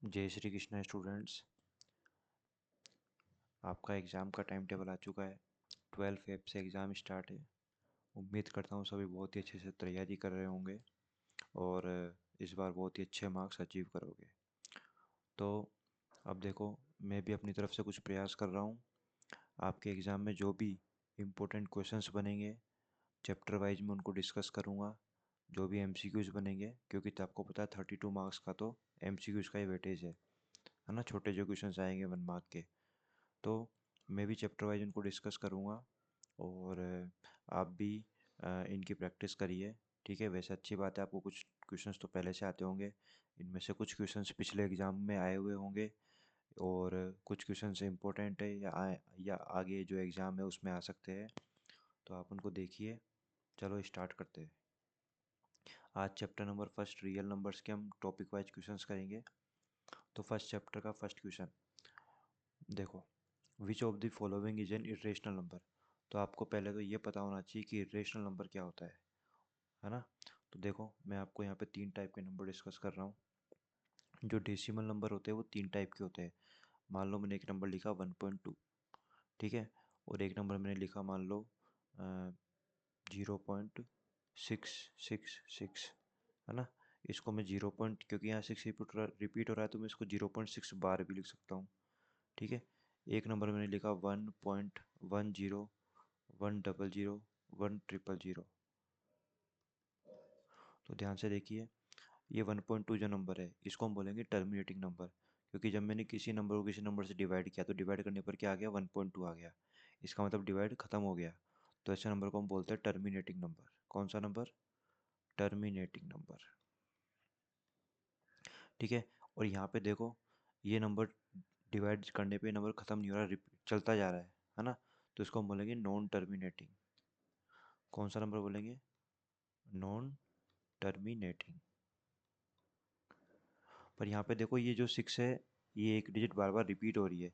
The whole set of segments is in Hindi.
जय श्री कृष्ण स्टूडेंट्स। आपका एग्ज़ाम का टाइम टेबल आ चुका है। 12 फेब से एग्ज़ाम स्टार्ट है। उम्मीद करता हूँ सभी बहुत ही अच्छे से तैयारी कर रहे होंगे और इस बार बहुत ही अच्छे मार्क्स अचीव करोगे। तो अब देखो, मैं भी अपनी तरफ से कुछ प्रयास कर रहा हूँ। आपके एग्ज़ाम में जो भी इम्पोर्टेंट क्वेश्चंस बनेंगे, चैप्टर वाइज में उनको डिस्कस करूँगा। जो भी एमसीक्यूज़ बनेंगे, क्योंकि तो आपको पता है 32 मार्क्स का तो एमसीक्यूज़ का ही वेटेज है ना। छोटे जो क्वेश्चंस आएंगे 1 मार्क के, तो मैं भी चैप्टर वाइज उनको डिस्कस करूँगा और आप भी इनकी प्रैक्टिस करिए। ठीक है, वैसे अच्छी बात है, आपको कुछ क्वेश्चंस तो पहले से आते होंगे। इनमें से कुछ क्वेश्चंस पिछले एग्ज़ाम में आए हुए होंगे और कुछ क्वेश्चंस इम्पोर्टेंट है या आगे जो एग्ज़ाम है उसमें आ सकते हैं, तो आप उनको देखिए। चलो स्टार्ट करते हैं। आज chapter number first real numbers के हम टॉपिक वाइज क्वेश्चंस करेंगे। तो फर्स्ट चैप्टर का फर्स्ट क्वेश्चन देखो, which of the following is an irrational number. तो आपको पहले तो ये पता होना चाहिए कि इरेशनल नंबर क्या होता है ना। तो देखो, मैं आपको यहाँ पे 3 टाइप के नंबर डिस्कस कर रहा हूँ। जो डेसिमल नंबर होते हैं वो 3 टाइप के होते हैं। मान लो मैंने एक नंबर लिखा 1.2, ठीक है, और एक नंबर मैंने लिखा मान लो 0.666, है ना। इसको मैं क्योंकि यहाँ 6 रिपीट हो रहा है तो मैं इसको 0.6 बार भी लिख सकता हूँ। ठीक है, एक नंबर मैंने लिखा 1.10, 100, 100। तो ध्यान से देखिए, ये 1.2 जो नंबर है इसको हम बोलेंगे टर्मिनेटिंग नंबर, क्योंकि जब मैंने किसी नंबर को किसी नंबर से डिवाइड किया तो डिवाइड करने पर क्या आ गया, 1.2 आ गया। इसका मतलब डिवाइड खत्म हो गया। तो ऐसे नंबर को हम बोलते हैं टर्मिनेटिंग नंबर। कौन सा नंबर? Terminating number. ठीक है, और यहाँ पे देखो, ये नंबर डिवाइड करने पे नंबर खत्म नहीं हो रहा, चलता जा रहा है ना। तो इसको हम बोलेंगे नॉन टर्मिनेटिंग। कौन सा नंबर बोलेंगे? Non terminating. पर यहाँ पे देखो, ये जो 6 है, ये एक डिजिट बार बार रिपीट हो रही है,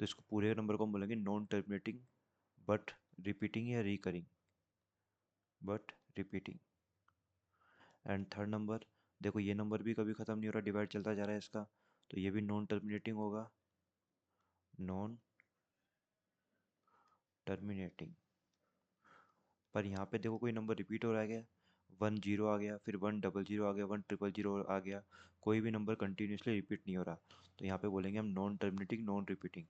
तो इसको पूरे नंबर को हम बोलेंगे नॉन टर्मिनेटिंग बट रिपीटिंग या recurring, but repeating. And third number, देखो ये नंबर भी कभी ख़त्म नहीं हो रहा, डिवाइड चलता जा रहा है इसका, तो ये भी नॉन टर्मिनेटिंग होगा, नॉन टर्मिनेटिंग। पर यहाँ पे देखो, कोई नंबर रिपीट हो रहा है क्या? 10 आ गया, फिर 100 आ गया, 100 आ गया। कोई भी नंबर कंटिन्यूसली रिपीट नहीं हो रहा, तो यहाँ पे बोलेंगे हम नॉन टर्मिनेटिंग, नॉन रिपीटिंग।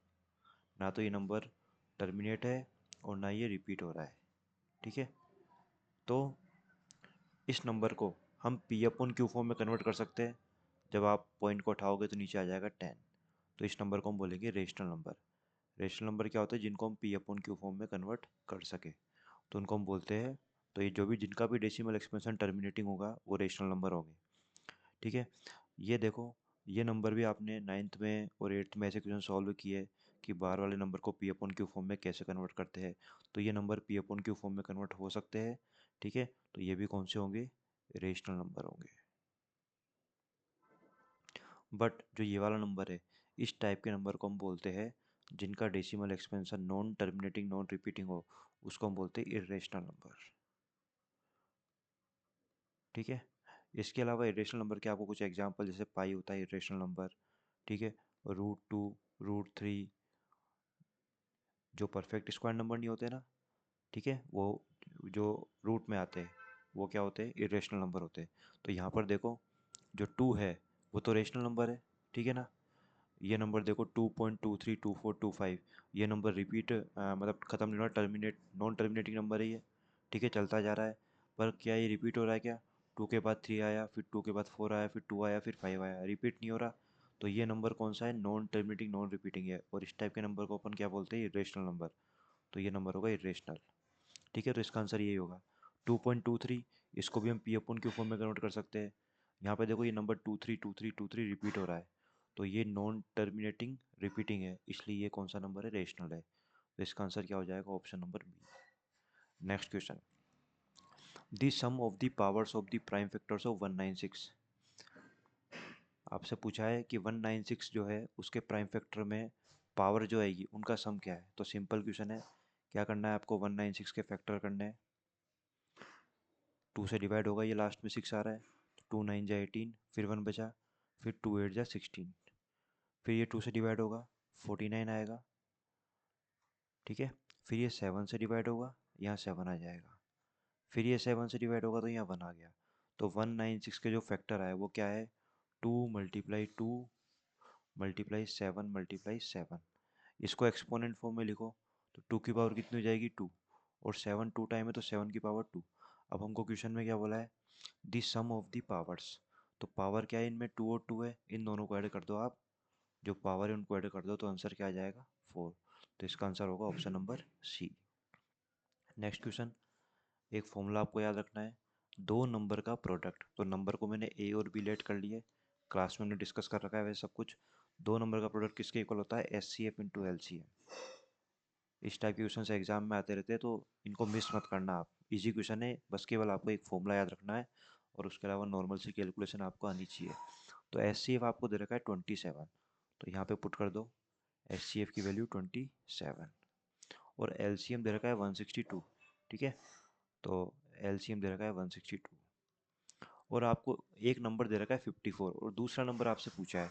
ना तो ये नंबर टर्मिनेट है और ना ये रिपीट हो रहा है। ठीक है, तो इस नंबर को हम पी अपॉन क्यू फॉर्म में कन्वर्ट कर सकते हैं। जब आप पॉइंट को उठाओगे तो नीचे आ जाएगा 10। तो इस नंबर को हम बोलेंगे रेशनल नंबर। रेशनल नंबर क्या होता है? जिनको हम पी अपॉन क्यू फॉर्म में कन्वर्ट कर सके, तो उनको हम बोलते हैं। तो ये जो भी जिनका भी डेसिमल एक्सपेंशन टर्मिनेटिंग होगा वो रेशनल नंबर होंगे। ठीक है, ये देखो, ये नंबर भी आपने 9th में और 8th में ऐसे क्वेश्चन सॉल्व किए कि बार वाले नंबर को पी अपॉन क्यू फॉर्म में कैसे कन्वर्ट करते हैं। तो ये number P upon Q form में कन्वर्ट हो सकते हैं। ठीक है, तो ये भी कौन से होंगे? रेशनल नंबर होंगे। बट जो ये वाला नंबर है, इस टाइप के नंबर को हम बोलते हैं जिनका decimal expansion non terminating, non repeating हो, उसको हम बोलते हैं इरेशनल नंबर। ठीक है, इसके अलावा इरेशनल नंबर के आपको कुछ एग्जांपल, जैसे पाई होता है इरेशनल नंबर। ठीक है, √2, √3, जो परफेक्ट स्क्वायर नंबर नहीं होते ना, ठीक है, वो जो रूट में आते हैं वो क्या होते हैं? इरेशनल नंबर होते हैं। तो यहाँ पर देखो, जो 2 है वो तो रेशनल नंबर है, ठीक है ना। ये नंबर देखो 2.23, 2425, ये नंबर रिपीट मतलब ख़त्म नहीं हो रहा, टर्मिनेट नॉन टर्मिनेटिंग नंबर है ये। ठीक है, चलता जा रहा है, पर क्या ये रिपीट हो रहा है क्या? 2 के बाद 3 आया, फिर 2 के बाद 4 आया, फिर 2 आया, फिर 5 आया, रिपीट नहीं हो रहा। तो ये नंबर कौन सा है? नॉन टर्मिनेटिंग, नॉन रिपीटिंग है, और इस टाइप के नंबर को अपन क्या बोलते हैं? Irrational number. तो ये नंबर होगा इरेशनल। ठीक है, तो इसका आंसर यही होगा 2.23। इसको भी हम पी अपन क्यू फॉर्म में कन्वर्ट कर सकते हैं। यहाँ पे देखो, ये नंबर 232323 रिपीट हो रहा है, तो ये नॉन टर्मिनेटिंग रिपीटिंग है, इसलिए ये कौन सा नंबर है? रेशनल है। तो इसका आंसर क्या हो जाएगा? Option number b. Next question, the sum of the powers of the prime factors of 196। आपसे पूछा है कि 196 जो है उसके प्राइम फैक्टर में पावर जो आएगी उनका सम क्या है। तो सिंपल क्वेश्चन है, क्या करना है आपको? 196 के फैक्टर करने हैं। 2 से डिवाइड होगा, ये लास्ट में 6 आ रहा है, तो 2 9 जा 18, फिर 1 बचा, फिर 2 8 जा 16। फिर ये 2 से डिवाइड होगा, 49 आएगा। ठीक है, फिर ये 7 से डिवाइड होगा, यहाँ 7 आ जाएगा। फिर ये 7 से डिवाइड होगा तो यहाँ 1 आ गया। तो 196 के जो फैक्टर आए वो क्या है, 2 × 2 × 7 × 7। इसको एक्सपोनेंट फॉर्म में लिखो तो 2 की पावर कितनी हो जाएगी, 2। और 7 2 टाइम है तो 7 की पावर 2। अब हमको क्वेश्चन में क्या बोला है, दी सम ऑफ दी पावर्स। तो पावर क्या है इनमें, 2 और 2 है, इन दोनों को ऐड कर दो आप, जो पावर है उनको ऐड कर दो तो आंसर क्या आ जाएगा, 4। तो इसका आंसर होगा option number c. Next question, एक फॉर्मूला आपको याद रखना है, दो नंबर का प्रोडक्ट। तो नंबर को मैंने ए और बी लेट कर लिए, क्लास में हमने डिस्कस कर रखा है वैसे सब कुछ। दो नंबर का प्रोडक्ट किसके इक्वल होता है, S C F into L C M. इस टाइप के क्वेश्चन एग्जाम में आते रहते हैं तो इनको मिस मत करना आप। इजी क्वेश्चन है, बस केवल आपको एक फॉर्मूला याद रखना है और उसके अलावा नॉर्मल सी कैलकुलेशन आपको आनी चाहिए। तो एस सी एफ आपको दे रखा है 27, तो यहाँ पे पुट कर दो एस सी एफ की वैल्यू 27। और एल सी एम दे रखा है 162। ठीक है, तो एल सी एम दे रखा है 162। और आपको एक नंबर दे रखा है 54 और दूसरा नंबर आपसे पूछा है।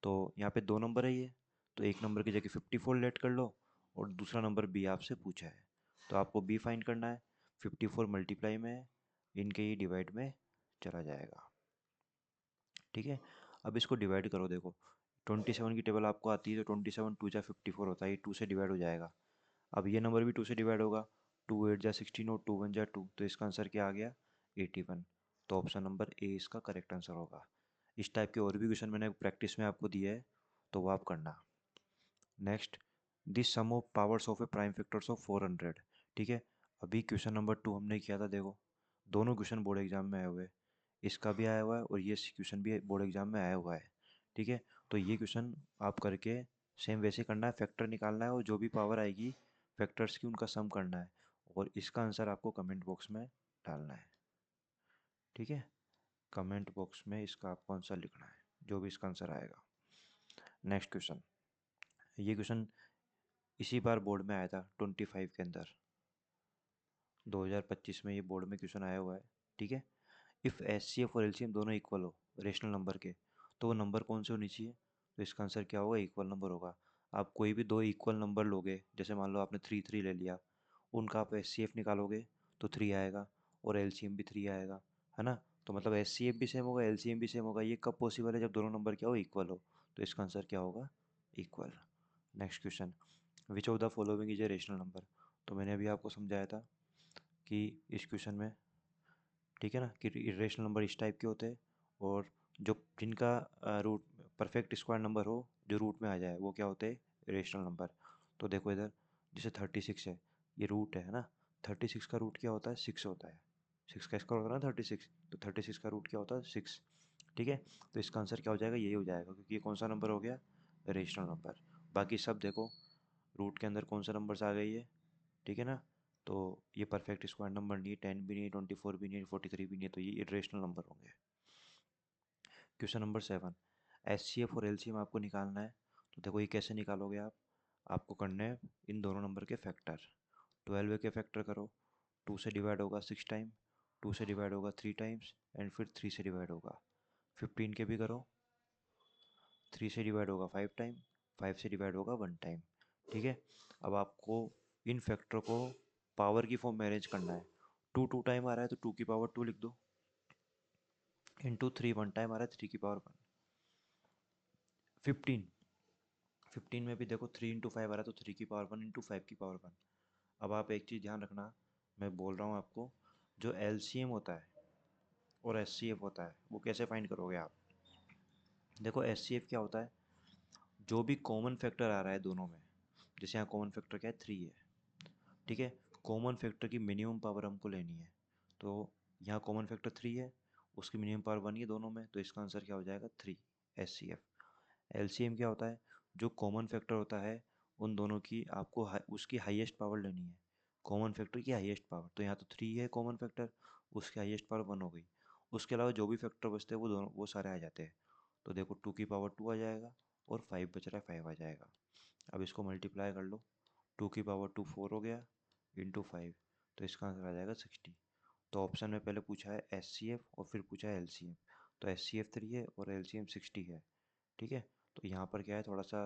तो यहाँ पे दो नंबर है ये, तो एक नंबर की जगह 54 लेट कर लो और दूसरा नंबर बी आपसे पूछा है, तो आपको बी फाइंड करना है। 54 मल्टीप्लाई में है, इनके ही डिवाइड में चला जाएगा। ठीक है, अब इसको डिवाइड करो, देखो 27 की टेबल आपको आती है तो 27 2 जा 54 होता है, ये 2 से डिवाइड हो जाएगा। अब ये नंबर भी 2 से डिवाइड होगा, 2 8 जा 16 और 2 1 जा 2, तो इसका आंसर क्या आ गया, 81। तो ऑप्शन नंबर ए इसका करेक्ट आंसर होगा। इस टाइप के और भी क्वेश्चन मैंने प्रैक्टिस में आपको दिए है, तो वो आप करना। Next, this sum of powers of a prime factors of 400। ठीक है, अभी क्वेश्चन नंबर 2 हमने किया था, देखो दोनों क्वेश्चन बोर्ड एग्जाम में आए हुए हैं, इसका भी आया हुआ है और ये क्वेश्चन भी बोर्ड एग्जाम में आया हुआ है। ठीक है, तो ये क्वेश्चन आप करके सेम वैसे करना है, फैक्टर निकालना है और जो भी पावर आएगी फैक्टर्स की उनका सम करना है और इसका आंसर आपको कमेंट बॉक्स में डालना है। ठीक है, कमेंट बॉक्स में इसका आपको आंसर लिखना है, जो भी इसका आंसर आएगा। नेक्स्ट क्वेश्चन, ये क्वेश्चन इसी बार बोर्ड में आया था 25 के अंदर, 2025 में ये बोर्ड में क्वेश्चन आया हुआ है। ठीक है, इफ़ एच सी एफ और एल सी एम दोनों इक्वल हो रेशनल नंबर के, तो वो नंबर कौन से होनी चाहिए, तो इसका आंसर क्या होगा, इक्वल नंबर होगा। आप कोई भी दो इक्वल नंबर लोगे, जैसे मान लो आपने 3 3 ले लिया, उनका आप एच सी एफ निकालोगे तो 3 आएगा और एल सी एम भी 3 आएगा, है ना। तो मतलब एच सी एफ भी सेम होगा, एल सी एम भी सेम होगा। ये कब पॉसिबल है, जब दोनों नंबर क्या हो, इक्वल हो। तो इसका आंसर क्या होगा, equal. Next question, which of the following is a rational number. तो मैंने अभी आपको समझाया था कि इस क्वेश्चन में, ठीक है ना, कि इरेशनल नंबर इस टाइप के होते हैं और जो जिनका रूट परफेक्ट स्क्वायर नंबर हो, जो रूट में आ जाए, वो क्या होते हैं, इरेशनल नंबर। तो देखो इधर, जैसे 36 है, ये रूट है ना। 36 का रूट क्या होता है, 6 होता है। 6 का स्क्वायर होता है ना 36, तो 36 का रूट क्या होता है, 6। ठीक है, तो इसका आंसर क्या हो जाएगा, यही हो जाएगा, क्योंकि ये कौन सा नंबर हो गया, रेशनल नंबर। बाकी सब देखो रूट के अंदर कौन सा नंबर्स आ गई है, ठीक है ना। तो ये परफेक्ट स्क्वायर नंबर नहीं है, 10 भी नहीं है, 24 भी नहीं है, 43 भी नहीं है, तो ये इरेशनल नंबर होंगे। Question number 7, H C F और एल सी एम आपको निकालना है। तो देखो ये कैसे निकालोगे आप, आपको करने हैं इन दोनों नंबर के फैक्टर। 12 के फैक्टर करो, 2 से डिवाइड होगा 6 टाइम, 2 से डिवाइड होगा 3 टाइम्स एंड फिर 3 से डिवाइड होगा। 15 के भी करो, 3 से डिवाइड होगा 5 टाइम, 5 से डिवाइड होगा 1 टाइम। ठीक है, अब आपको इन फैक्टर को पावर की फॉर्म में अरेंज करना है। 2 2 टाइम आ रहा है तो 2 की पावर 2 लिख दो, इंटू 3 1 टाइम आ रहा है 3 की पावर 1। 15, 15 में भी देखो 3 इंटू 5 आ रहा है तो 3 की पावर 1 इंटू 5 की पावर 1। अब आप एक चीज़ ध्यान रखना, मैं बोल रहा हूँ आपको, जो एल सी एम होता है और एस सी एफ होता है वो कैसे फाइंड करोगे आप। देखो एस सी एफ क्या होता है, जो भी कॉमन फैक्टर आ रहा है दोनों में, जैसे यहाँ कॉमन फैक्टर क्या है, 3 है। ठीक है, कॉमन फैक्टर की मिनिमम पावर हमको लेनी है। तो यहाँ कॉमन फैक्टर 3 है, उसकी मिनिमम पावर 1 ही है दोनों में, तो इसका आंसर क्या हो जाएगा, 3। S C F. L C M क्या होता है, जो कॉमन फैक्टर होता है उन दोनों की आपको उसकी हाईएस्ट पावर लेनी है। कॉमन फैक्टर की हाईएस्ट पावर, तो यहाँ तो 3 है कॉमन फैक्टर, उसकी हाईएस्ट पावर 1 हो गई। उसके अलावा जो भी फैक्टर बचते हैं वो दोनों वो सारे आ जाते हैं। तो देखो 2 की पावर 2 आ जाएगा और 5 बच रहा है, 5 आ जाएगा। अब इसको मल्टीप्लाई कर लो, 2 की पावर 2 4 हो गया इंटू 5, तो इसका आंसर आ जाएगा 60। तो ऑप्शन में पहले पूछा है एस सी एफ और फिर पूछा है एल सी एम, तो एस सी एफ 3 है और एल सी एम 60 है। ठीक है, तो यहाँ पर क्या है थोड़ा सा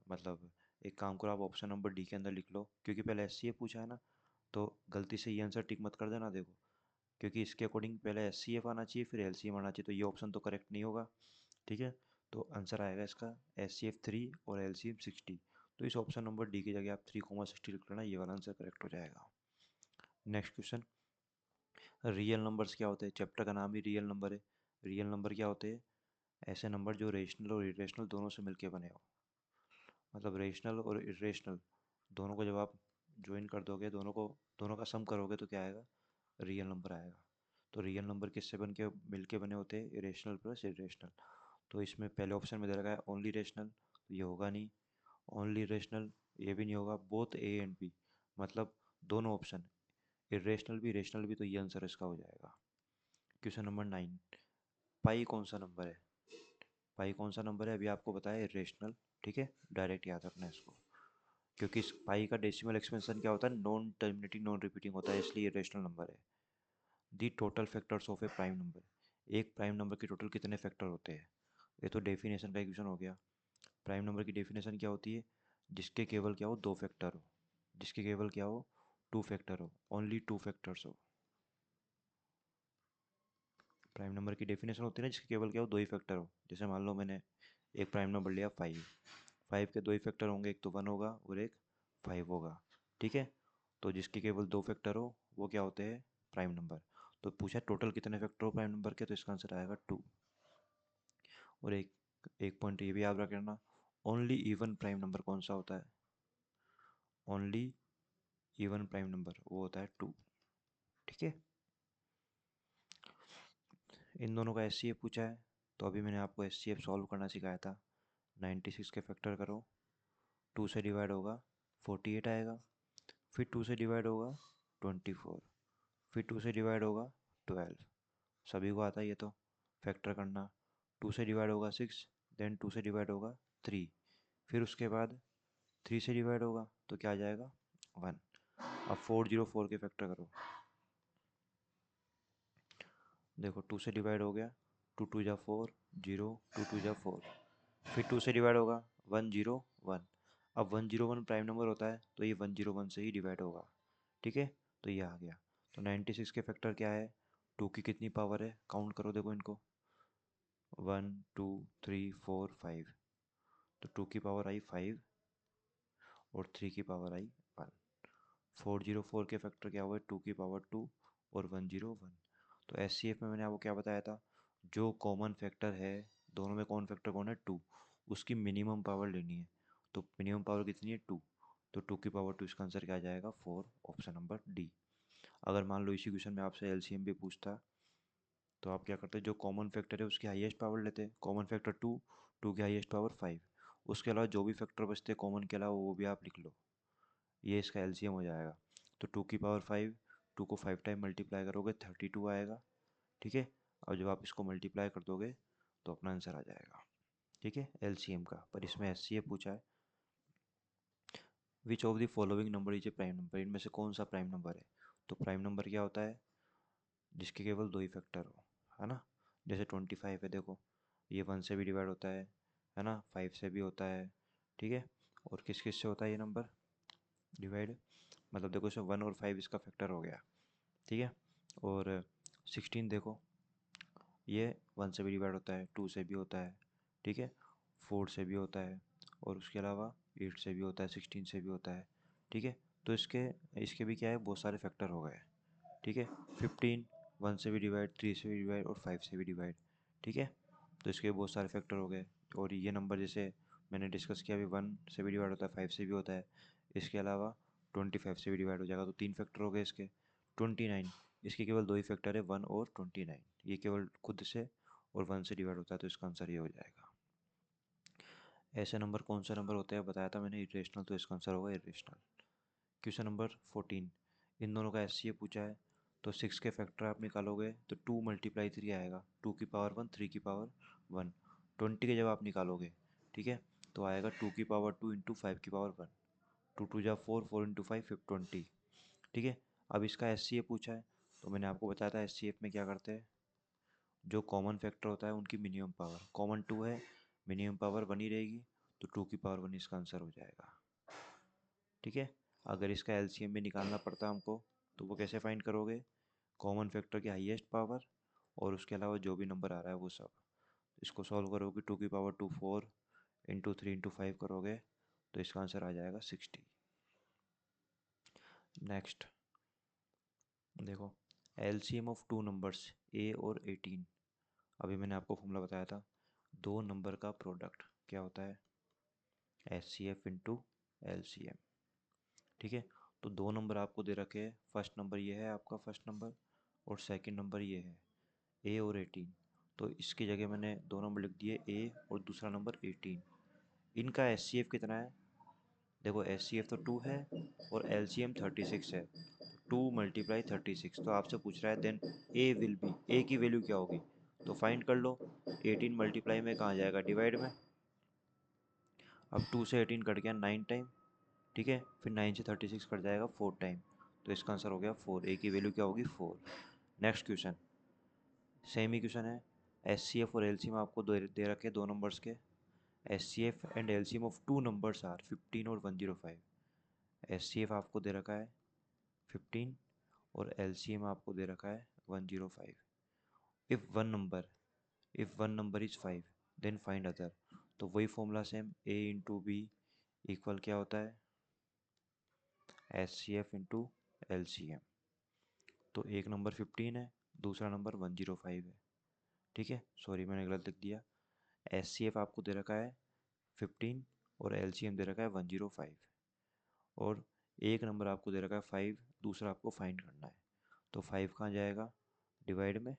मतलब एक काम करो, आप ऑप्शन नंबर डी के अंदर लिख लो, क्योंकि पहले एस सी एफ पूछा है ना, तो गलती से ये आंसर टिक मत कर देना। देखो, क्योंकि इसके अकॉर्डिंग पहले एस सी एफ आना चाहिए फिर एल सी एम आना चाहिए, तो ये ऑप्शन तो करेक्ट नहीं होगा। ठीक है, तो आंसर आएगा इसका एस सी एफ 3 और एल सी एम 60। तो इस ऑप्शन नंबर डी की जगह आप 3,60 लिख लेना, ये वाला आंसर करेक्ट हो जाएगा। नेक्स्ट क्वेश्चन, रियल नंबर्स क्या होते हैं? चैप्टर का नाम ही रियल नंबर है। रियल नंबर क्या होते हैं? ऐसे नंबर जो रेशनल और इरेशनल दोनों से मिलके बने हो। मतलब रेशनल और इरेशनल दोनों को जब आप ज्वाइन कर दोगे, दोनों का सम करोगे तो क्या आएगा? रियल नंबर आएगा। तो रियल नंबर किससे बन के मिलके बने होते हैं? Irrational plus irrational. तो इसमें पहले ऑप्शन में दे रखा है ओनली रेशनल, तो ये होगा नहीं। ओनली रेशनल, ये भी नहीं होगा। बोथ ए एंड बी, मतलब दोनों ऑप्शन, इरेशनल भी रेशनल भी, तो ये आंसर इसका हो जाएगा। क्वेश्चन नंबर 9, पाई कौन सा नंबर है? पाई कौन सा नंबर है? अभी आपको बताया इरेशनल। ठीक है, डायरेक्ट याद रखना है इसको, क्योंकि इस पाई का डेसिमल एक्सपेंशन क्या होता है? नॉन टर्मिनेटिंग नॉन रिपीटिंग होता है, इसलिए इरेशनल नंबर है। दी total factors of a prime number, एक प्राइम नंबर के टोटल कितने फैक्टर होते हैं? ये तो डेफिनेशन का क्वेश्चन हो गया। प्राइम नंबर की डेफिनेशन क्या होती है? जिसके केवल क्या हो? दो फैक्टर हो। जिसके केवल क्या हो? टू फैक्टर हो, ओनली टू फैक्टर्स हो। प्राइम नंबर की डेफिनेशन होती है ना, जिसके केवल क्या हो? दो ही फैक्टर हो। जैसे मान लो मैंने एक प्राइम नंबर लिया 5, 5 के दो ही फैक्टर होंगे, एक तो 1 होगा और एक 5 होगा। ठीक है, तो जिसके केवल दो फैक्टर हो वो क्या होते हैं? Prime number. तो पूछा टोटल कितने फैक्टर हो प्राइम नंबर के, तो इसका आंसर आएगा 2। और एक एक पॉइंट ये भी याद रखना, ओनली इवन प्राइम नंबर कौन सा होता है? ओनली इवन प्राइम नंबर वो होता है 2। ठीक है, इन दोनों का एच सी एफ पूछा है, तो अभी मैंने आपको एच सी एफ सॉल्व करना सिखाया था। 96 के फैक्टर करो, 2 से डिवाइड होगा 48 आएगा, फिर 2 से डिवाइड होगा 24, फिर 2 से डिवाइड होगा 12। सभी को आता है ये तो फैक्टर करना। 2 से डिवाइड होगा 6, देन 2 से डिवाइड होगा 3, फिर उसके बाद 3 से डिवाइड होगा तो क्या आ जाएगा? 1। अब 404 के फैक्टर करो। देखो 2 से डिवाइड हो गया, 2 2 जा 4, 0, 2 2 जा 4, फिर 2 से डिवाइड होगा 1 0 1। अब 101 प्राइम नंबर होता है, तो ये 101 से ही डिवाइड होगा। ठीक है, तो ये आ गया। तो 96 के फैक्टर क्या है? 2 की कितनी पावर है? काउंट करो देखो इनको, 1 2 3 4 5। तो 2 की पावर आई 5 और 3 की पावर आई 1। 404 के फैक्टर क्या हुए? 2 की पावर 2 और 101। तो एस सी एफ में मैंने आपको क्या बताया था? जो कॉमन फैक्टर है, दोनों में कॉमन फैक्टर कौन है? 2, उसकी मिनिमम पावर लेनी है। तो मिनिमम पावर कितनी है? 2। तो 2 की पावर 2, इसका आंसर क्या आ जाएगा? 4, ऑप्शन नंबर डी। अगर मान लो इसी क्वेश्चन में आपसे एलसीएम भी पूछता, तो आप क्या करते? जो कॉमन फैक्टर है उसकी हाईएस्ट पावर लेते। कॉमन फैक्टर 2, 2 की हाईएस्ट पावर 5। उसके अलावा जो भी फैक्टर बचते कॉमन के अलावा वो भी आप लिख लो, ये इसका एलसीएम हो जाएगा। तो 2 की पावर 5, 2 को 5 टाइम मल्टीप्लाई करोगे 32 आएगा। ठीक है, और जब आप इसको मल्टीप्लाई कर दोगे तो अपना आंसर आ जाएगा। ठीक है, एलसीएम का। पर इसमें एचसीएफ पूछा है, which of the following number is a prime number, इनमें से कौन सा प्राइम नंबर है? तो प्राइम नंबर क्या होता है? जिसके केवल दो ही फैक्टर हो, है ना। जैसे 25 है, देखो ये 1 से भी डिवाइड होता है ना, 5 से भी होता है। ठीक है, और किस किस से होता है ये नंबर डिवाइड? मतलब देखो इसमें 1 और 5 इसका फैक्टर हो गया। ठीक है, और 16 देखो, ये 1 से भी डिवाइड होता है, 2 से भी होता है। ठीक है, 4 से भी होता है, और उसके अलावा 8 से भी होता है, 16 से भी होता है। ठीक है, तो इसके इसके भी क्या है? बहुत सारे फैक्टर हो गए। ठीक है, 15 1 से भी डिवाइड, 3 से भी डिवाइड और 5 से भी डिवाइड। ठीक है, तो इसके बहुत सारे फैक्टर हो गए। और ये नंबर जैसे मैंने डिस्कस किया अभी, 1 से भी डिवाइड होता है, 5 से भी होता है। इसके अलावा 25 से भी डिवाइड हो जाएगा, तो 3 फैक्टर हो गए इसके। 29, इसके केवल दो ही फैक्टर है, 1 और 29। ये केवल खुद से और 1 से डिवाइड होता है, तो इसका आंसर ये हो जाएगा। ऐसे नंबर कौन सा नंबर होता है बताया था मैंने, इरेशनल, तो इसका आंसर होगा इरेशनल। क्वेश्चन नंबर 14, इन दोनों का एस सी ए पूछा है। तो 6 के फैक्टर आप निकालोगे तो 2 मल्टीप्लाई 3 आएगा, 2 की पावर 1, 3 की पावर 1। 20 के जब आप निकालोगे, ठीक है, तो आएगा 2 की पावर 2 इंटू 5 की पावर 1। 2 2 जा 4, 4 इंटू 5 20। ठीक है, अब इसका एस सी ए पूछा है, तो मैंने आपको बताया था एस सी एफ में क्या करते हैं? जो कॉमन फैक्टर होता है उनकी मिनिमम पावर, कॉमन 2 है, मिनिमम पावर 1 ही रहेगी, तो 2 की पावर 1 इसका आंसर हो जाएगा। ठीक है। अगर इसका एलसीएम भी निकालना पड़ता हमको, तो वो कैसे फाइंड करोगे? कॉमन फैक्टर की हाईएस्ट पावर और उसके अलावा जो भी नंबर आ रहा है वो सब। इसको सॉल्व करोगे 2 की पावर 2 4 इंटू 3 इंटू 5 करोगे तो इसका आंसर आ जाएगा 60। नेक्स्ट देखो, एलसीएम ऑफ टू नंबर्स ए और 18। अभी मैंने आपको फॉर्मूला बताया था, दो नंबर का प्रोडक्ट क्या होता है? H C F into L C M. ठीक है। तो दो नंबर आपको दे रखे हैं, फर्स्ट नंबर ये है आपका फर्स्ट नंबर और सेकंड नंबर ये है ए और 18। तो इसकी जगह मैंने दो नंबर लिख दिए ए और दूसरा नंबर 18। इनका एच सी एफ कितना है? देखो एच सी एफ तो 2 है और एल सी एम 36 है। 2 मल्टीप्लाई 36, तो आपसे पूछ रहा है देन ए विल बी, ए की वैल्यू क्या होगी? तो फाइंड कर लो। 18 मल्टीप्लाई में कहाँ जाएगा? डिवाइड में। अब 2 से 18 कट गया 9 टाइम। ठीक है। फिर 9 से 36 कट जाएगा 4 टाइम। तो इसका आंसर हो गया 4। ए की वैल्यू क्या होगी? 4। नेक्स्ट क्वेश्चन, सेम ही क्वेश्चन है। एच सी एफ और एल सी एम आपको दे रखे दो नंबर्स के। H C F and L C M of two numbers are 15 और 105। एच सी एफ आपको दे रखा है 15 और एल सी एम आपको दे रखा है 105। If one number is 5 then find other. तो वही formula same, a into B equal क्या होता है? H C F into L C M. तो एक नंबर 15 है, दूसरा नंबर 105 है। ठीक है, सॉरी मैंने गलत लिख दिया। एच सी एफ आपको दे रखा है 15 और एल सी एम दे रखा है 105। और एक नंबर आपको दे रखा है 5, दूसरा आपको फाइंड करना है। तो 5 कहाँ जाएगा? डिवाइड में।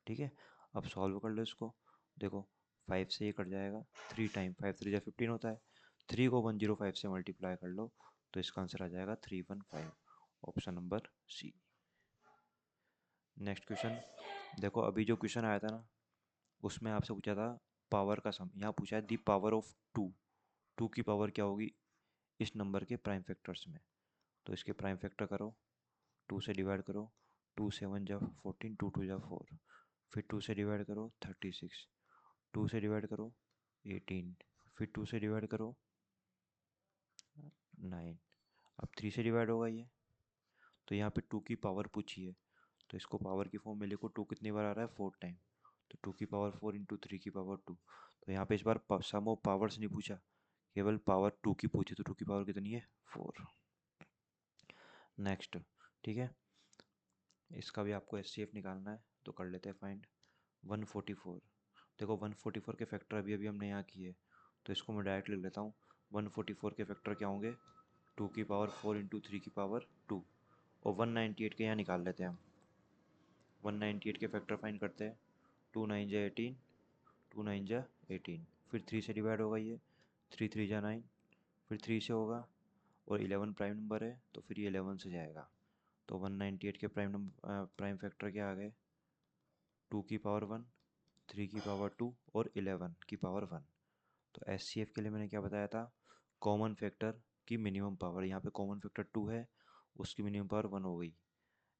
ठीक है। अब सॉल्व कर लो इसको। देखो 5 से ये कट जाएगा 3 टाइम, 5 3 जा 15 होता है। 3 को 105 से मल्टीप्लाई कर लो तो इसका आंसर आ जाएगा 315। Option number c. Next question देखो, अभी जो क्वेश्चन आया था ना उसमें आपसे पूछा था पावर का सम। यहाँ पूछा है दी पावर ऑफ 2। 2 की पावर क्या होगी इस नंबर के प्राइम फैक्टर्स में? तो इसके प्राइम फैक्टर करो, 2 से डिवाइड करो, 2 7 जा 14, 2 2 जा 4। फिर 2 से डिवाइड करो 36, 2 से डिवाइड करो 18, फिर 2 से डिवाइड करो 9। अब 3 से डिवाइड होगा ये। तो यहाँ पे 2 की पावर पूछी है, तो इसको पावर की फॉर्म में लिखो। 2 कितनी बार आ रहा है? 4 टाइम। तो 2 की पावर 4 इंटू 3 की पावर 2। तो यहाँ पे इस बार सम ऑफ पावर्स नहीं पूछा, केवल पावर 2 की पूछी। तो 2 की पावर कितनी है? 4। नेक्स्ट, ठीक है, इसका भी आपको एच सी एफ निकालना है तो कर लेते हैं फाइंड। 144। देखो 144 के फैक्टर अभी अभी हमने यहाँ किए, तो इसको मैं डायरेक्ट लिख लेता हूँ। 144 के फैक्टर क्या होंगे? 2 की पावर 4 इंटू 3 की पावर 2। और 198 के यहाँ निकाल लेते हैं हम। 198 के फैक्टर फाइंड करते हैं। 2 9 जा 18, 2 9 जा 18। फिर 3 से डिवाइड होगा ये, 3 3 जा 9, फिर 3 से होगा और 11 प्राइम नंबर है तो फिर ये 11 से जाएगा। तो 198 के प्राइम फैक्टर क्या आ गए? 2 की पावर 1, 3 की पावर 2 और 11 की पावर 1। तो एच सी एफ के लिए मैंने क्या बताया था? कॉमन फैक्टर की मिनिमम पावर। यहाँ पे कॉमन फैक्टर 2 है, उसकी मिनिमम पावर 1 हो गई।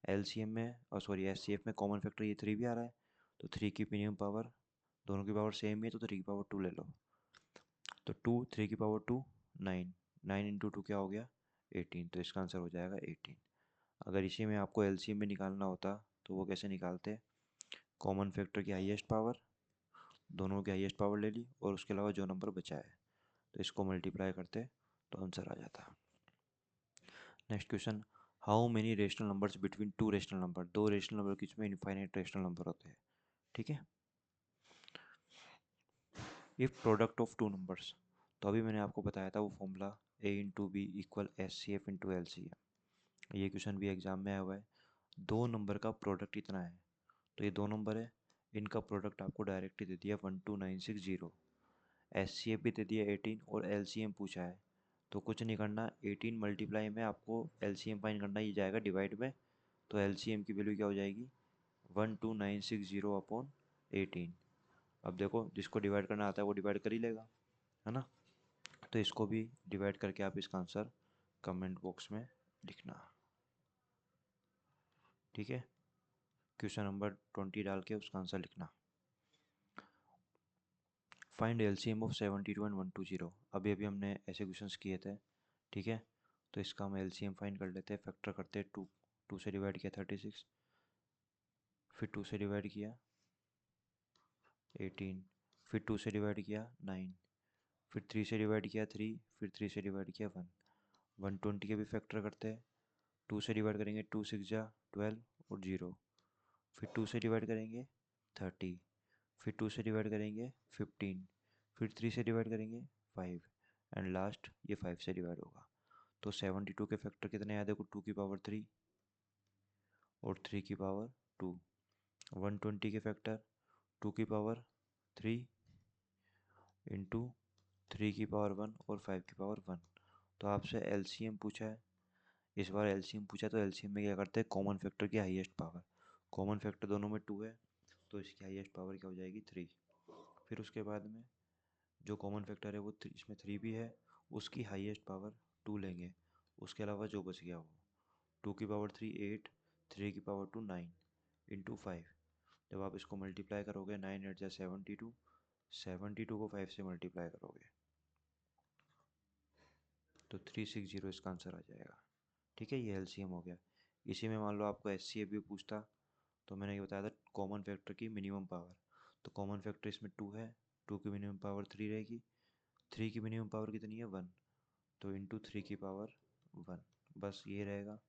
एल सी एम में और सॉरी एच सी एफ में कॉमन फैक्टर ये 3 भी आ रहा है, तो 3 की मिनिमम पावर, दोनों की पावर सेम ही है तो 3 की पावर 2 ले लो। तो 2 3 की पावर 2 9, 9 इंटू 2 क्या हो गया? 18। तो इसका आंसर हो जाएगा 18। अगर इसी में आपको एल सी एम में निकालना होता तो वो कैसे निकालते? कॉमन फैक्टर की हाईएस्ट पावर, दोनों की हाईएस्ट पावर ले ली और उसके अलावा जो नंबर बचा है तो इसको मल्टीप्लाई करते तो आंसर आ जाता। Next question, how many rational numbers between two rational number. दो रेशनल नंबर के बीच में इनफाइनाइट रेशनल नंबर होते हैं। ठीक है। If product of two numbers, तो अभी मैंने आपको बताया था वो formula A into B equal H C F into L C M. ये क्वेश्चन भी एग्जाम में आया हुआ है। दो नंबर का प्रोडक्ट इतना है, तो ये दो नंबर है, इनका प्रोडक्ट आपको डायरेक्ट ही दे दिया 12960। एच सी एफ भी दे दिया 18 और एल सी एम पूछा है, तो कुछ नहीं करना। 18 मल्टीप्लाई में आपको एल सी एम फाइन करना, ये जाएगा डिवाइड में। तो एल सी एम की वैल्यू क्या हो जाएगी? 12960 अपॉन 18। अब देखो जिसको डिवाइड करना आता है वो डिवाइड कर ही लेगा, है ना। तो इसको भी डिवाइड करके आप इसका आंसर कमेंट बॉक्स में लिखना। ठीक है, क्वेश्चन नंबर 20 डाल के उसका आंसर लिखना। Find LCM of 72 and 120। अभी अभी हमने ऐसे क्वेश्चंस किए थे, ठीक है। तो इसका हम एलसीएम फाइंड कर लेते हैं। फैक्टर करते हैं। टू टू से डिवाइड किया 36, फिर टू से डिवाइड किया 18, फिर टू से डिवाइड किया 9, फिर थ्री से डिवाइड किया 3, फिर थ्री से डिवाइड किया 1। 120 के भी फैक्टर करते हैं। टू से डिवाइड करेंगे 2 6 जा 12 और 0, फिर टू से डिवाइड करेंगे 30, फिर टू से डिवाइड करेंगे 15, फिर थ्री से डिवाइड करेंगे 5, एंड लास्ट ये 5 से डिवाइड होगा। तो 72 के फैक्टर कितने आए देखो, 2 की पावर 3 और 3 की पावर 2। 120 के फैक्टर 2 की पावर 3 इंटू 3 की पावर 1 और 5 की पावर 1। तो आपसे एलसीएम पूछा है। इस बार एलसीएम पूछा तो एलसीएम में क्या करते हैं, कॉमन फैक्टर की हाईएस्ट पावर। कॉमन फैक्टर दोनों में 2 है, तो इसकी हाईएस्ट पावर क्या हो जाएगी, 3। फिर उसके बाद में जो कॉमन फैक्टर है वो इसमें 3 भी है, उसकी हाईएस्ट पावर 2 लेंगे। उसके अलावा जो बच गया वो 2 की पावर 3 8, 3 की पावर 2 9 इंटू 5। जब आप इसको मल्टीप्लाई करोगे 9 8 जा 72, 72 को 5 से मल्टीप्लाई करोगे तो 360 इसका आंसर आ जाएगा। ठीक है, ये एलसीएम हो गया। इसी में मान लो आपको एचसीएफ भी पूछता, तो मैंने ये बताया था कॉमन फैक्टर की मिनिमम पावर। तो कॉमन फैक्टर इसमें 2 है, 2 की मिनिमम पावर 3 रहेगी, 3 की मिनिमम पावर कितनी है 1, तो इंटू 3 की पावर 1, बस ये रहेगा।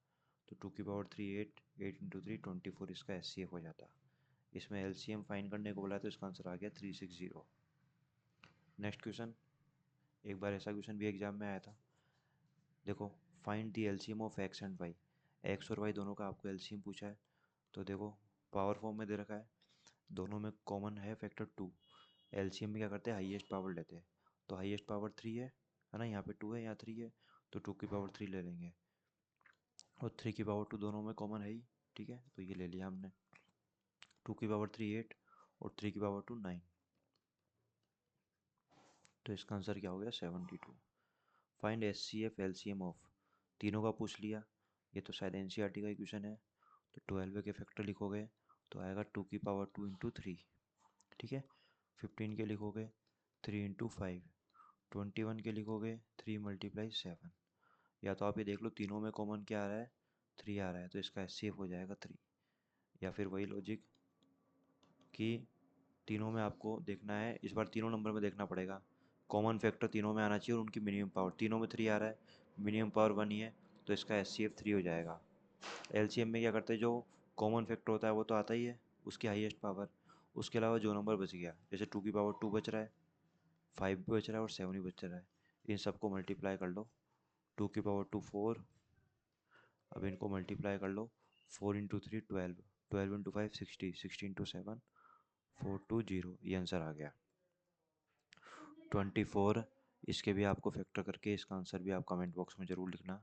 तो 2 की पावर 3 8, 8 इंटू 3 24 इसका एचसीएफ हो जाता। इसमें एलसीएम फाइन करने को बोला तो इसका आंसर आ गया 360। नेक्स्ट क्वेश्चन, एक बार ऐसा क्वेश्चन भी एग्जाम में आया था। देखो, find the LCM of x and y. X और वाई दोनों का आपको एलसीएम पूछा है। तो देखो, पावर फॉर्म में दे रखा है, दोनों में कॉमन है फैक्टर 2। एलसीएम में क्या करते हैं, हाईएस्ट पावर लेते हैं। तो हाईएस्ट पावर 3 है ना, यहाँ पे 2 है, यहाँ 3 है, तो 2 की पावर 3 ले लेंगे। और 3 की पावर 2 दोनों में कॉमन है ही, ठीक है, तो ये ले लिया हमने। 2 की पावर 3 8 और 3 की पावर 2 9, तो इसका आंसर क्या हो गया 72। Find S C F L C M of, तीनों का पूछ लिया। ये तो शायद एनसीईआरटी का ही क्वेश्चन है। तो 12 के फैक्टर लिखोगे तो आएगा 2 की पावर 2 इंटू 3, ठीक है। 15 के लिखोगे 3 इंटू 5, 21 के लिखोगे 3 मल्टीप्लाई 7। या तो आप ये देख लो तीनों में कॉमन क्या आ रहा है, 3 आ रहा है, तो इसका एस सी एफ हो जाएगा 3। या फिर वही लॉजिक कि तीनों में आपको देखना है, इस बार तीनों नंबर में देखना पड़ेगा। कॉमन फैक्टर तीनों में आना चाहिए और उनकी मिनिमम पावर, तीनों में 3 आ रहा है, मिनिमम पावर 1 ही है, तो इसका एस सी एफ 3 हो जाएगा। एलसीएम में क्या करते हैं, जो कॉमन फैक्टर होता है वो तो आता ही है, उसकी हाईएस्ट पावर। उसके अलावा जो नंबर बच गया, जैसे 2 की पावर 2 बच रहा है, 5 भी बच रहा है और 7 भी बच रहा है, इन सबको मल्टीप्लाई कर लो। 2 की पावर 2 4, अब इनको मल्टीप्लाई कर लो। 4 इंटू 3 12, 12 इंटू 5 60, 60 इंटू 7 420, ये आंसर आ गया 24। इसके भी आपको फैक्टर करके इसका आंसर भी आप कमेंट बॉक्स में ज़रूर लिखना,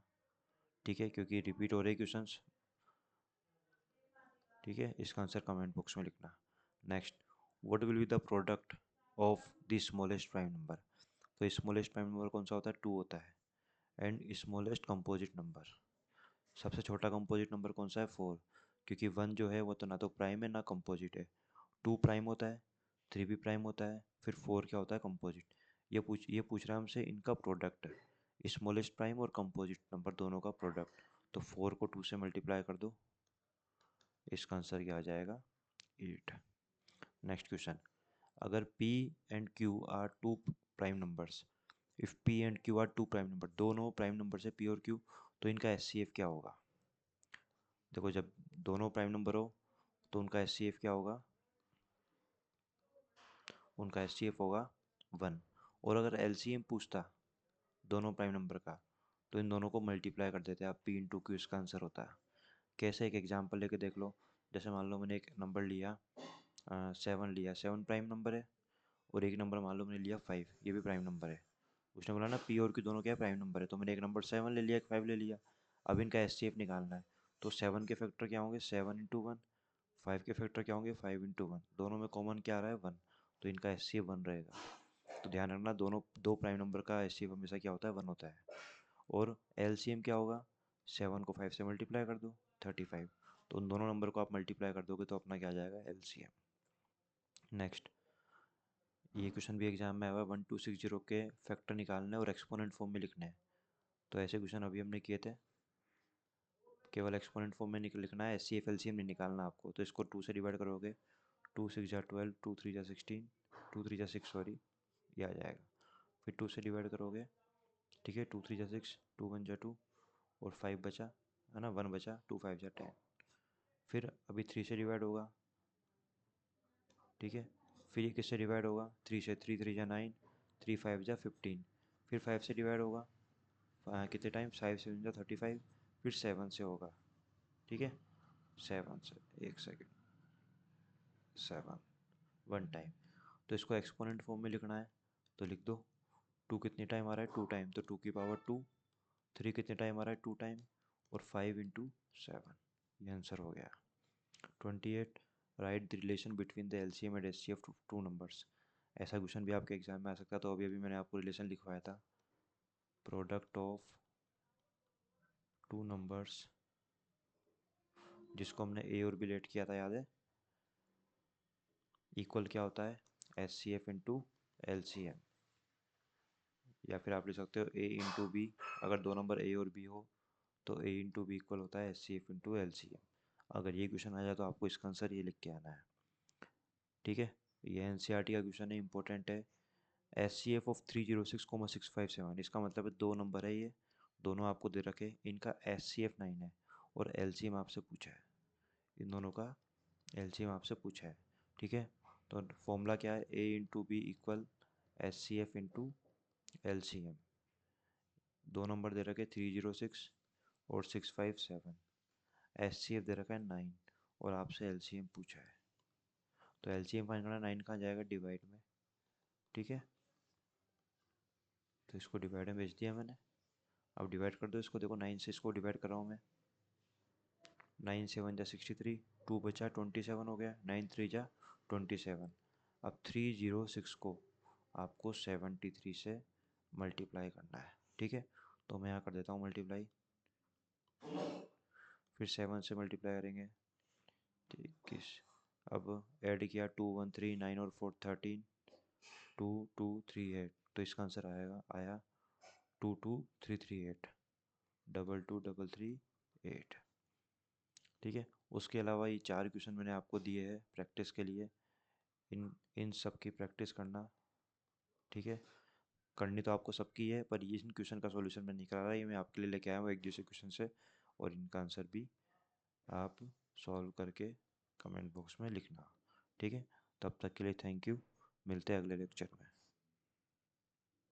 ठीक है, क्योंकि रिपीट हो रहे क्वेश्चंस। ठीक है, इसका आंसर कमेंट बॉक्स में लिखना। Next, what will be the product of the smallest prime number. तो स्मॉलेस्ट प्राइम नंबर कौन सा होता है, 2 होता है। एंड स्मॉलेस्ट कंपोजिट नंबर, सबसे छोटा कंपोजिट नंबर कौन सा है, 4। क्योंकि 1 जो है वो तो ना तो प्राइम है ना कंपोजिट है। 2 प्राइम होता है, 3 भी प्राइम होता है, फिर 4 क्या होता है, कंपोजिट। ये पूछ रहा है हमसे इनका प्रोडक्ट, स्मॉलेस्ट प्राइम और कंपोजिट नंबर दोनों का प्रोडक्ट। तो 4 को 2 से मल्टीप्लाई कर दो, इसका आंसर क्या आ जाएगा 8। नेक्स्ट क्वेश्चन, अगर P and Q are two prime numbers, if P and Q are two prime number, दोनों प्राइम नंबर से P और Q, तो इनका SCF क्या होगा। देखो, जब दोनों प्राइम नंबर हो तो उनका SCF क्या होगा, उनका SCF होगा 1। और अगर LCM पूछता दोनों प्राइम नंबर का, तो इन दोनों को मल्टीप्लाई कर देते हैं आप, P इंटू Q इसका आंसर होता है। कैसे, एक एग्जाम्पल लेके देख लो। जैसे मान लो मैंने एक नंबर लिया 7 लिया, 7 प्राइम नंबर है, और एक नंबर मान लो मैंने लिया 5, ये भी प्राइम नंबर है। उसने बोला ना पी और क्यू दोनों क्या प्राइम नंबर है, तो मैंने एक नंबर 7 ले लिया, एक 5 ले लिया। अब इनका एस सी एफ निकालना है। तो 7 के फैक्टर क्या होंगे, 7 इंटू 1। 5 के फैक्टर क्या होंगे, 5 इंटू 1। दोनों में कॉमन क्या आ रहा है, 1, तो इनका एस सी एफ 1 रहेगा। तो ध्यान रखना, दोनों दो प्राइम नंबर का एस सी एफ हमेशा क्या होता है, 1 होता है। और एल सी एम क्या होगा, 7 को 5 से मल्टीप्लाई कर दो, 35। तो उन दोनों नंबर को आप मल्टीप्लाई कर दोगे तो अपना क्या आ जाएगा, एल सी एम। नेक्स्ट, ये क्वेश्चन भी एग्जाम में आया हुआ है, 1260 के फैक्टर निकालने और एक्सपोनेंट फॉर्म में लिखने हैं। तो ऐसे क्वेश्चन अभी हमने किए थे, केवल एक्सपोनेंट फॉर्म में लिखना है, H C F L C M नहीं निकालना आपको। तो इसको 2 से डिवाइड करोगे, 2 6 जा 12, 2 3 जा 16, 2 3 जा 6 सॉरी, ये आ जाएगा। फिर 2 से डिवाइड करोगे, ठीक है, 2 3 जा 6, 2 1 जा 2 और 5 बचा, है ना, 1 बचा, 2 5 जा 10। फिर अभी 3 से डिवाइड होगा, ठीक है। फिर ये किससे डिवाइड होगा, 3 से, 3 3 जा 9, 3 5 जा 15। फिर 5 से डिवाइड होगा, कितने टाइम, 5 7 जा 35। फिर 7 से होगा, ठीक है, 7 से, एक सेकेंड, 7, 1 टाइम। तो इसको एक्सपोनेंट फॉर्म में लिखना है, तो लिख दो। 2 कितने टाइम आ रहा है, 2 टाइम, तो 2 की पावर 2। 3 कितने टाइम आ रहा है, 2 टाइम, और 5 × 7, ये आंसर हो गया। 28, right the relation between the LCM and HCF of two numbers. ऐसा क्वेश्चन भी आपके एग्जाम में आ सकता है। तो अभी अभी मैंने आपको रिलेशन लिखवाया था, प्रोडक्ट ऑफ टू नंबर्स, जिसको हमने ए और बी लेट किया था, याद है, इक्वल क्या होता है, H C F into L C M. या फिर आप लिख सकते हो ए इंटू बी, अगर दो नंबर ए और बी हो तो ए इंटू बी इक्वल होता है H C F into L C M. अगर ये क्वेश्चन आ जाए तो आपको इसका आंसर ये लिख के आना है, ठीक है। ये एन सी आर टी का क्वेश्चन है, इंपॉर्टेंट है। एच सी एफ ऑफ 306,657, इसका मतलब है दो नंबर है ये, दोनों आपको दे रखे, इनका एच सी एफ 9 है और एल सी एम आपसे पूछा है, इन दोनों का एल सी एम आपसे पूछा है, ठीक है। तो फॉर्मूला क्या है, A into B equal H C F into L C M. दो नंबर दे रखे 306 और 657, एच सी एफ दे रखा है 9 और आपसे एल सी एम पूछा है। तो एल सी एम फाइंड करना, 9 कहाँ जाएगा, डिवाइड में, ठीक है। तो इसको डिवाइड में भेज दिया मैंने। अब डिवाइड कर दो इसको, देखो 9 से इसको डिवाइड कर रहा हूँ मैं, 9 7 जा 63, 2 बचा, 27 हो गया, 9 3 जा 27। अब 306 को आपको 73 से मल्टीप्लाई करना है, ठीक है। तो मैं यहाँ कर देता हूँ मल्टीप्लाई, फिर 7 से मल्टीप्लाई करेंगे, 21। अब ऐड किया, 2 1 3 9 और 4 13, 2 2 3 8। तो इसका आंसर आया 2 2 3 3 8, 2 2 3 3 8, ठीक है। उसके अलावा ये 4 क्वेश्चन मैंने आपको दिए हैं प्रैक्टिस के लिए, इन इन सब की प्रैक्टिस करना, ठीक है। करनी तो आपको सबकी है, पर ये इन क्वेश्चन का सॉल्यूशन मैं नहीं करा रहा, ये मैं आपके लिए लेके आया हूँ एक दूसरे क्वेश्चन से, और इनका आंसर भी आप सॉल्व करके कमेंट बॉक्स में लिखना, ठीक है। तब तक के लिए थैंक यू, मिलते हैं अगले लेक्चर में।